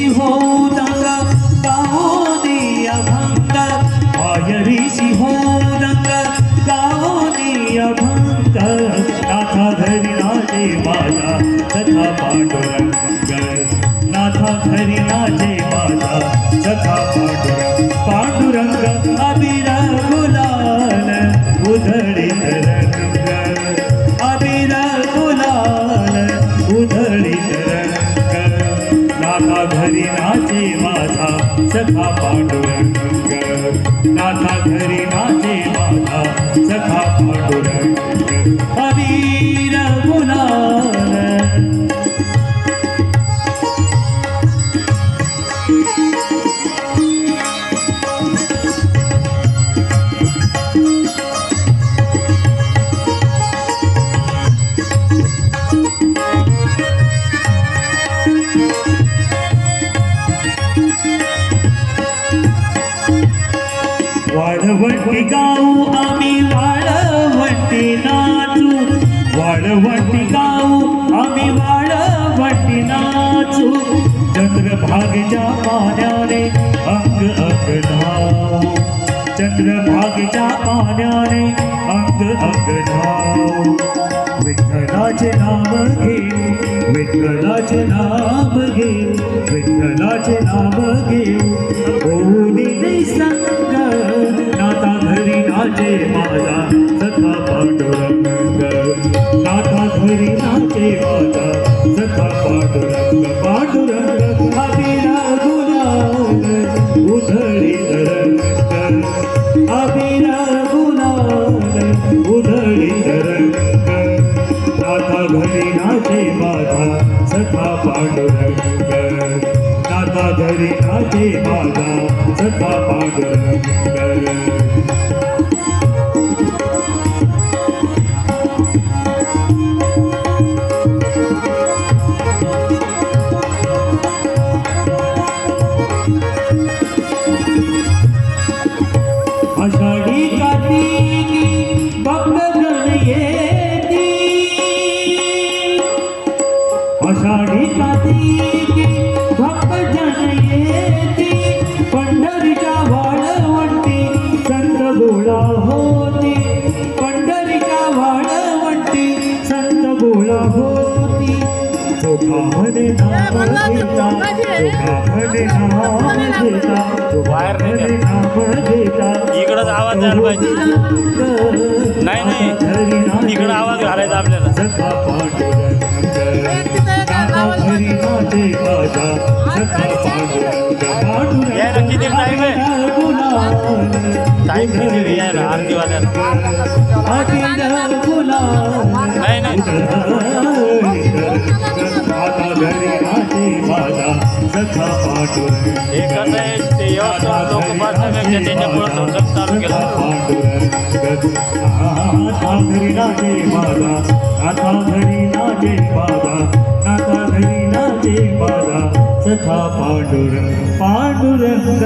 मायरीशी होऊदंग गाओनी अभंग मायरीशी होऊदंग गाओनी अभंग नाथा घरी नाचे माझा सखा पांडुरंग नाथा घरी नाचे माझा सखा पांडुरंग अबीर गुलाल उधळीत रंग अबीर गुलाल उधळीत रंग नाथा घरी नाचे माझा सखा पांडुरंग नाथा घरी नाचे माझा सखा पांडुरंग अबीर गुलाल वाळवंटी गाऊ आम्ही वाळवंटी नाचू वाळवंटी गाऊ आम्ही वाळवंटी नाचू चंद्रभागेच्या पाण्याने अंग अंग धावू चंद्रभागेच्या पाण्याने अंग अंग धावू विठ्ठलाचे नाम घेऊ विठ्ठलाचे नाम घेऊ विठ्ठलाचे नाम घेऊ होऊनी संग नाथा घरी नाचे माझा सखा पांडुरंग नाथा घरी नाचे माझा सखा पांडुरंग पांडुरंग अबीर गुलाल उधळीत रंग अबीर गुलाल उधळीत रंग नाथा घरी नाचे माझा सखा पांडुरंग नाथा घरी नाचे माझा सखा पांडुरंग आषाढी कार्तिकी भक्तजन येती आषाढी कार्तिकी भक्तजन येती पंढरीच्या वाळवंटी संत गोळा होती पंढरीच्या वाळवंटी संत गोळा होती चोखामध्ये नाम घेता चोखामध्ये नाम घेता चोखामध्ये नाम घेता इकडंच आवाज यायला पाहिजे नाही नाही इकडं आवाज घालायचा आपल्याला सखा पांडुरंग नाथा घरी नाचे माझा सखा पांडुरंग यायला किती टाईम आहे टाईम किती यायला आरती वाजायला अबीर गुलाल नाही नाही नाथा घरी नाचे माझा सखा पांडुरंग हे कसं आहे ते व्यवस्था लोक बसण्यापेक्षा त्याच्यामुळे संसर्ग चालू केला नाथा घरी नाचे माझा नाथा घरी नाचे माझा नाथा घरी नाचे माझा सखा पांडुरंग पांडुरंग